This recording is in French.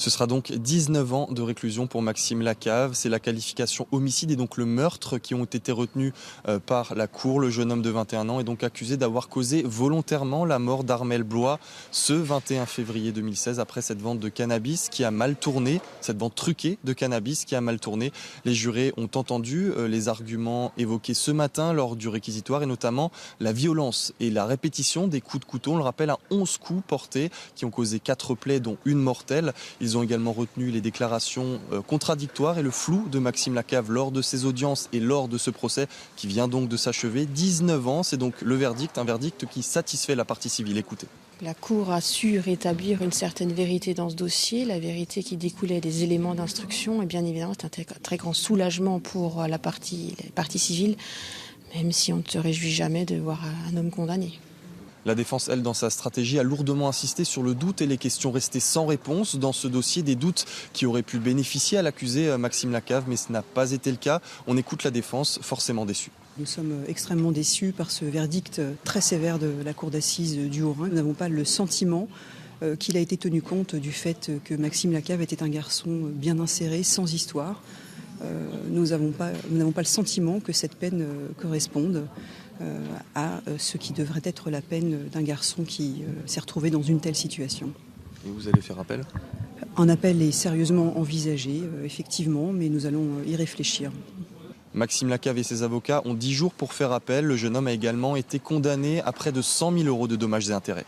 Ce sera donc 19 ans de réclusion pour Maxime Lacave. C'est la qualification homicide et donc le meurtre qui ont été retenus par la cour. Le jeune homme de 21 ans est donc accusé d'avoir causé volontairement la mort d'Armel Blois ce 21 février 2016 après cette vente de cannabis qui a mal tourné, cette vente truquée de cannabis qui a mal tourné. Les jurés ont entendu les arguments évoqués ce matin lors du réquisitoire et notamment la violence et la répétition des coups de couteau. On le rappelle, à 11 coups portés qui ont causé 4 plaies dont une mortelle. Ils ont également retenu les déclarations contradictoires et le flou de Maxime Lacave lors de ses audiences et lors de ce procès qui vient donc de s'achever. 19 ans, c'est donc le verdict, un verdict qui satisfait la partie civile. Écoutez. La Cour a su rétablir une certaine vérité dans ce dossier, la vérité qui découlait des éléments d'instruction. Et bien évidemment, c'est un très grand soulagement pour la partie civile, même si on ne se réjouit jamais de voir un homme condamné. La défense, elle, dans sa stratégie, a lourdement insisté sur le doute et les questions restées sans réponse dans ce dossier. Des doutes qui auraient pu bénéficier à l'accusé Maxime Lacave, mais ce n'a pas été le cas. On écoute la défense, forcément déçue. Nous sommes extrêmement déçus par ce verdict très sévère de la Cour d'assises du Haut-Rhin. Nous n'avons pas le sentiment qu'il a été tenu compte du fait que Maxime Lacave était un garçon bien inséré, sans histoire. Nous n'avons pas le sentiment que cette peine corresponde à ce qui devrait être la peine d'un garçon qui s'est retrouvé dans une telle situation. Et vous allez faire appel ? Un appel est sérieusement envisagé, effectivement, mais nous allons y réfléchir. Maxime Lacave et ses avocats ont 10 jours pour faire appel. Le jeune homme a également été condamné à près de 100 000 € de dommages et intérêts.